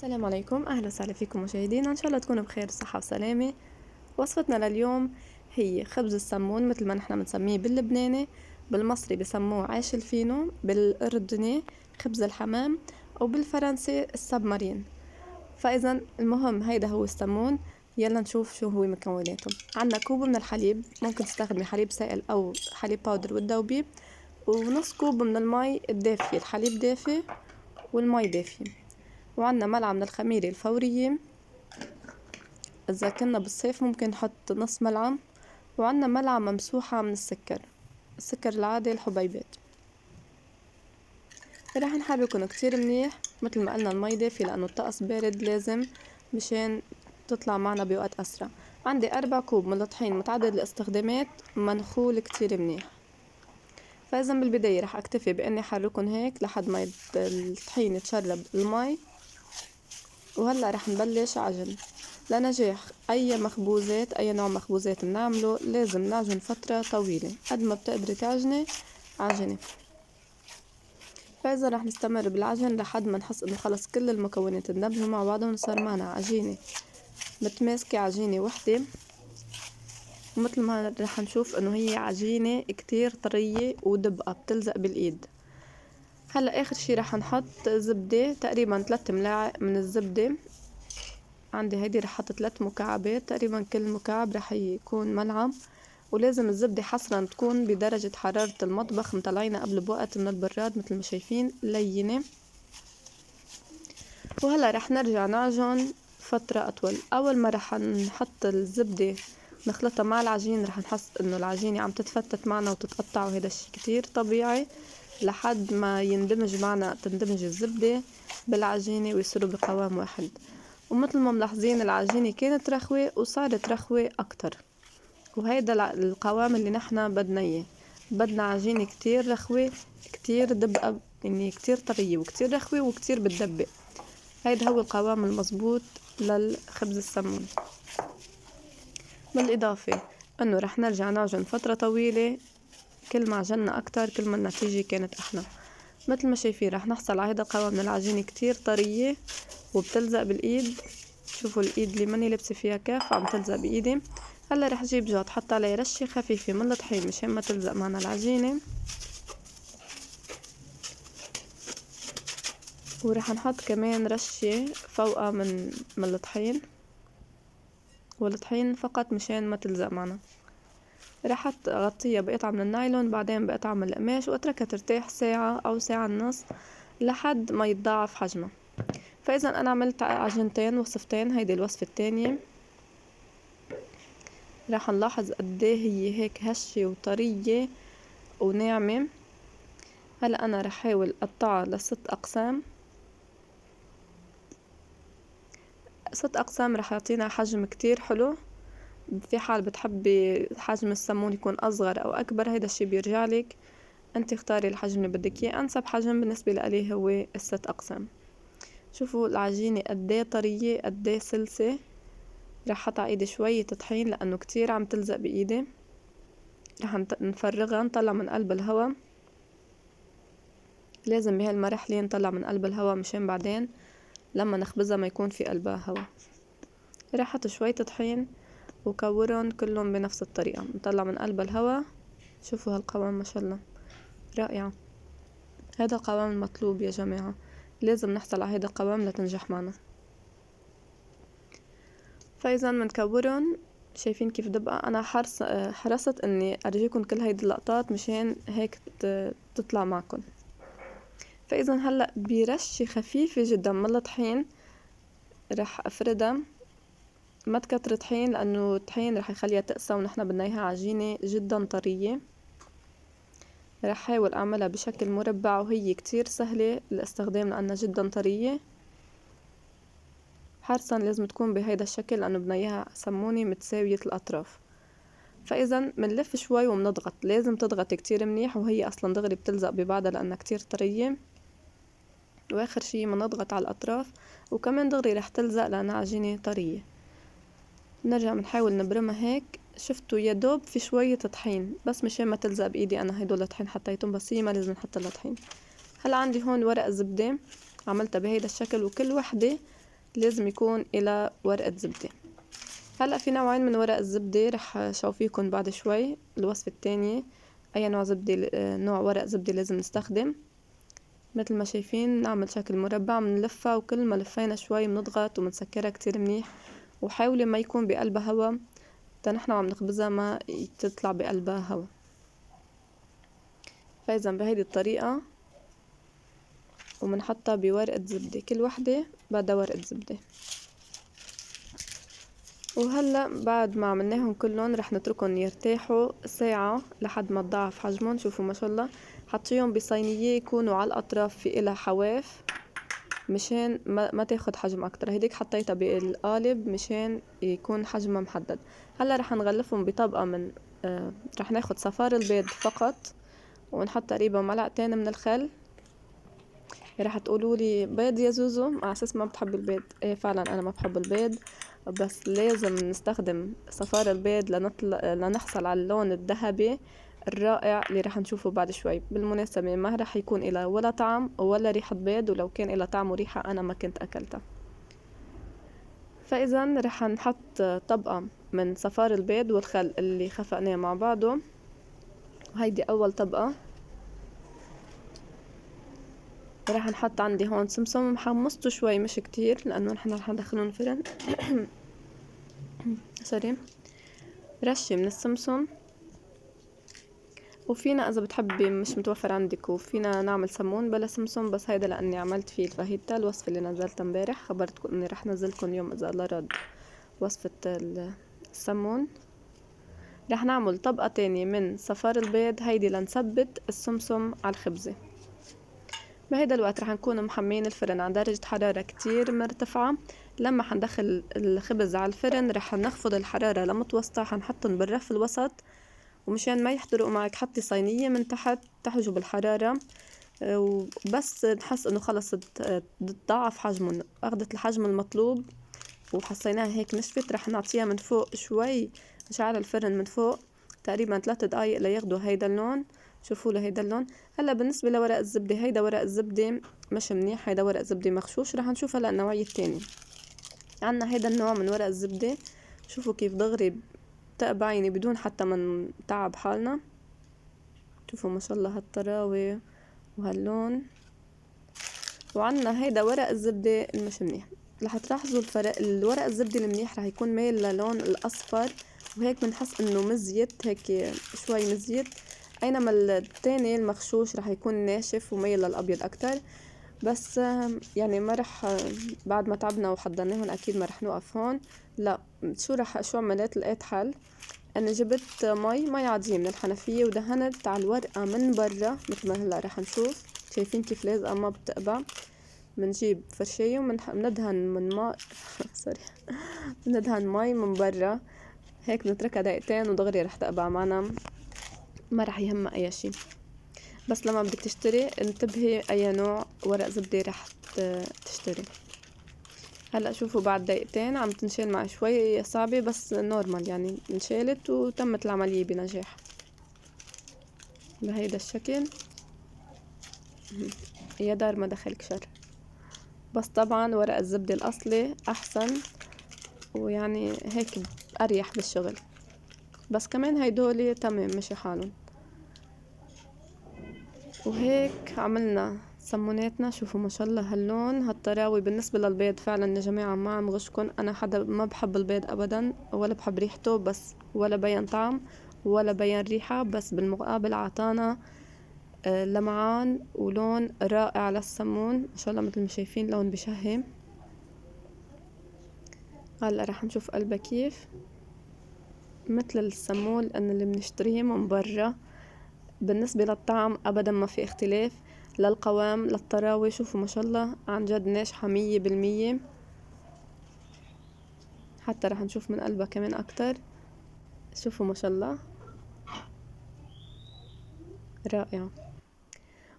السلام عليكم، أهلا وسهلا فيكم مشاهدينا. إن شاء الله تكونوا بخير صحة وسلامة. وصفتنا لليوم هي خبز السمون مثل ما نحنا بنسميه باللبناني، بالمصري بسموه عيش الفينو، بالأردني خبز الحمام، وبالفرنسي السبمارين. فإذا المهم هيدا هو السمون. يلا نشوف شو هو مكوناته. عنا كوب من الحليب، ممكن تستخدمي حليب سائل أو حليب باودر وتذوبيه، ونص كوب من المي الدافية. الحليب دافي والمي دافية. وعنا ملعقة من الخميرة الفورية، إذا كنا بالصيف ممكن نحط نص ملعقة. وعنا ملعقة ممسوحة من السكر العادي الحبيبات. رح نحركن كتير منيح مثل ما قلنا. المي دافية لأنه الطقس بارد، لازم مشان تطلع معنا بوقت أسرع. عندي 4 كوب من الطحين متعدد الاستخدامات، منخول كتير منيح. فإذا بالبداية رح أكتفي بإني حركن هيك لحد ما الطحين يتشرب المي. وهلأ رح نبلش عجن. لنجاح أي مخبوزات، أي نوع مخبوزات بنعمله، لازم نعجن فترة طويلة. قد ما بتقدري تعجني عجني. فإذا رح نستمر بالعجن لحد ما نحس إنه خلص كل المكونات اندمجوا مع بعضهم وصار معنا عجينة متماسكة، عجينة وحدة. ومثل ما رح نشوف إنه هي عجينة كتير طرية ودبقة بتلزق بالإيد. هلأ آخر شي رح نحط زبدة، تقريبا 3 ملاعق من الزبدة. عندي هيدي رح حط 3 مكعبات، تقريبا كل مكعب رح يكون ملعقة. ولازم الزبدة حصرا تكون بدرجة حرارة المطبخ، مطلعينها قبل بوقت من البراد مثل ما شايفين لينة. وهلا رح نرجع نعجن فترة أطول. أول ما رح نحط الزبدة نخلطها مع العجين، رح نحس إنه العجينة عم تتفتت معنا وتتقطع، وهذا الشي كتير طبيعي لحد ما يندمج معنا، تندمج الزبدة بالعجينة ويصيروا بقوام واحد. ومثل ما ملاحظين العجينة كانت رخوة وصارت رخوة أكتر، وهيدا القوام اللي نحنا بدنا إياه. بدنا عجينة كتير رخوة، كتير دبقة، يعني كتير طرية وكتير رخوة وكتير بتدبق. هيدا هو القوام المظبوط للخبز السمون. بالإضافة إنه رح نرجع نعجن فترة طويلة. كل ما عجنا أكتر كل ما النتيجة كانت أحلى. مثل ما شايفين رح نحصل على هيدا القوام من العجينة كتير طرية وبتلزق بالإيد. شوفوا الإيد اللي ماني لابسة فيها كاف عم تلزق بإيدي. هلا رح جيب جوت حط عليه رشة خفيفة من الطحين مشان ما تلزق معنا العجينة. ورح نحط كمان رشة فوقها من الطحين، والطحين فقط مشان ما تلزق معنا. رح اغطيها بقطعة من النايلون، بعدين بقطعة من القماش، واتركها ترتاح ساعة او ساعة ونص لحد ما يتضاعف حجمها. فاذا انا عملت عجينتين وصفتين، هيدي الوصفة التانية. رح نلاحظ قديه هي هيك هشة وطرية وناعمة. هلا انا رح احاول اقطعها ل6 اقسام. 6 اقسام رح يعطينا حجم كتير حلو. في حال بتحبي حجم السمون يكون اصغر او اكبر، هيدا الشي بيرجعلك انت اختاري الحجم اللي بدك اياه. انسب حجم بالنسبة لإلي هو ال6 اقسام. شوفوا العجينة قديه طرية قديه سلسة. رح حط ايدي شوية طحين لانه كتير عم تلزق بايدي. رح نفرغها، نطلع من قلب الهوا. لازم بهالمرحلة نطلع من قلب الهوا مشان بعدين لما نخبزها ما يكون في قلبها هوا. رح احط شوية طحين وكورن كلهم بنفس الطريقة، نطلع من قلب الهوا. شوفوا هالقوام ما شاء الله رائعة. هذا القوام المطلوب يا جماعة، لازم نحصل على هذا القوام لتنجح معنا. فإذا منكورن شايفين كيف دبقة. أنا حرصت إني أرجيكم كل هيدي اللقطات مشان هيك تطلع معكم. فإذا هلأ برشة خفيفة جدا من الطحين رح أفردها. ما تكتر طحين لأنه الطحين رح يخليها تقسى، ونحنا بدنا إياها عجينة جدا طرية. رح حاول أعملها بشكل مربع، وهي كتير سهلة الاستخدام لأنها جدا طرية. حرصا لازم تكون بهيدا الشكل لأنه بدنا إياها سمونة متساوية الأطراف. فإذا منلف شوي ومنضغط، لازم تضغط كتير منيح، وهي أصلا دغري بتلزق ببعضها لأنها كتير طرية. وآخر شي منضغط على الأطراف، وكمان دغري رح تلزق لأنها عجينة طرية. نرجع منحاول نبرمها هيك. شفتوا يدوب في شوية طحين بس مشان ما تلزق بإيدي. أنا هيدول الطحين حطيتهم بس هي ما لازم نحط لها طحين. هلا عندي هون ورق زبدة عملتها بهيدا الشكل، وكل وحدة لازم يكون إلى ورقة زبدة. هلأ في نوعين من ورق الزبدة رح شوفيكن بعد شوي الوصفة التانية أي نوع زبدة، نوع ورق زبدة لازم نستخدم. مثل ما شايفين نعمل شكل مربع، منلفها وكل ما لفينا شوي بنضغط ومنسكرها كتير منيح، وحاولي ما يكون بقلبها هوا تا نحنا عم نخبزها ما تطلع بقلبها هوا. فإذا بهيدي الطريقة ومنحطها بورقة زبدة، كل وحدة بدها ورقة زبدة. وهلأ بعد ما عملناهم كلهم رح نتركهم يرتاحوا ساعة لحد ما تضاعف حجمهم. شوفوا ما شاء الله، حطيهم بصينية يكونوا على الأطراف في إلها حواف مشان ما تاخد حجم أكتر. هيديك حطيتها بالقالب مشان يكون حجمها محدد. هلا رح نغلفهم بطبقة من رح ناخد صفار البيض فقط، ونحط تقريبا معلقتين من الخل. رح تقولولي بيض يا زوزو على اساس ما بتحب البيض. ايه فعلا انا ما بحب البيض، بس لازم نستخدم صفار البيض لنحصل على اللون الذهبي الرائع اللي رح نشوفه بعد شوي. بالمناسبة ما رح يكون إلى ولا طعم ولا ريحة بيض، ولو كان إلى طعم وريحة أنا ما كنت أكلتها. فإذا رح نحط طبقة من صفار البيض والخل اللي خفقناه مع بعضه. هيدي أول طبقة. رح نحط عندي هون سمسم محمصته شوي مش كتير لأنه نحن رح ندخلهم الفرن. سوري. رشة من السمسم. وفينا إذا بتحبي مش متوفر عندك وفينا نعمل سمون بلا سمسم، بس هيدا لأني عملت فيه الفاهيتا الوصفة اللي نزلتها امبارح. خبرتكم إني رح نزلكم يوم إذا الله راد وصفة السمون. رح نعمل طبقة تانية من صفار البيض، هيدي لنثبت السمسم على الخبزة. بهيدا الوقت رح نكون محمين الفرن على درجة حرارة كتير مرتفعة. لما حندخل الخبز على الفرن رح نخفض الحرارة لمتوسطة، حنحطن بالرف الوسط، ومشان ما يحترقوا معك حطي صينية من تحت تحجب الحرارة. وبس نحس انه خلص تضاعف حجمهم، اخذت الحجم المطلوب وحسيناها هيك نشفت، رح نعطيها من فوق شوي، نشعل الفرن من فوق تقريبا 3 دقايق لياخدوا هيدا اللون. شوفوا له هيدا اللون. هلا بالنسبة لورق الزبدة، هيدا ورق الزبدة مش منيح، هيدا ورق زبدة مغشوش. رح نشوف هلا النوعية التانية. عنا هيدا النوع من ورق الزبدة، شوفوا كيف دغري بتقبعيني بدون حتى من تعب حالنا. شوفوا ما شاء الله هالطراوة وهاللون. وعنا هيدا ورق الزبدة المش منيح. رح تلاحظوا الفرق، الورق الزبدة المنيح رح يكون مايل للون الأصفر وهيك بنحس إنه مزيت، هيك شوي مزيت. أينما التاني المغشوش رح يكون ناشف ومايل للأبيض أكتر. بس يعني ما رح بعد ما تعبنا وحضرناهم أكيد ما رح نوقف هون. لا، شو عملت؟ لقيت حل. أنا جبت مي عادية من الحنفية ودهنت على الورقة من برا مثل ما هلا رح نشوف. شايفين كيف لازقة ما بتقبع؟ بنجيب فرشاية ومندهن من ماء سوري بندهن مي من برا هيك، بنتركها دقيقتين ودغري رح تقبع معنا، ما رح يهمها أي شي. بس لما بدك تشتري انتبهي أي نوع ورق زبدة رح تشتري. هلا شوفوا بعد دقيقتين عم تنشال معي شوي صعبة بس نورمال، يعني انشالت وتمت العملية بنجاح بهيدا الشكل. يا دار ما دخلك شر. بس طبعا ورق الزبدة الأصلي أحسن، ويعني هيك أريح بالشغل. بس كمان هيدولي تمام مشي حالهم. وهيك عملنا سموناتنا. شوفوا ما شاء الله هاللون هالطراوي. بالنسبة للبيض فعلا يا جماعة ما عم غشكن، أنا حدا ما بحب البيض أبدا ولا بحب ريحته، بس ولا بين طعم ولا بين ريحة. بس بالمقابل عطانا لمعان ولون رائع للسمون ما شاء الله مثل ما شايفين، لون بشهي. هلا رح نشوف قلبه كيف مثل السمون لأن اللي بنشتريه من برا. بالنسبة للطعم أبدا ما في اختلاف، للقوام للطراوة. شوفوا ما شاء الله عن جد ناجحة 100%. حتى رح نشوف من قلبها كمان أكتر. شوفوا ما شاء الله رائعة.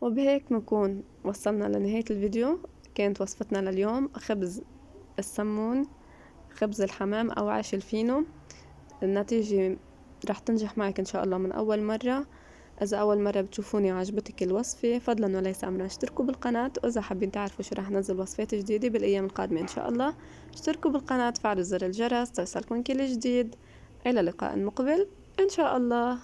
وبهيك نكون وصلنا لنهاية الفيديو. كانت وصفتنا لليوم خبز السمون، خبز الحمام أو عيش الفينو. النتيجة رح تنجح معك إن شاء الله من أول مرة. إذا أول مرة بتشوفوني وعجبتك الوصفة فضلا وليس أمرا اشتركوا بالقناة، وإذا حابين تعرفوا شو رح نزل وصفات جديدة بالأيام القادمة إن شاء الله اشتركوا بالقناة، فعلوا زر الجرس توصلكم كل جديد. إلى لقاء مقبل إن شاء الله.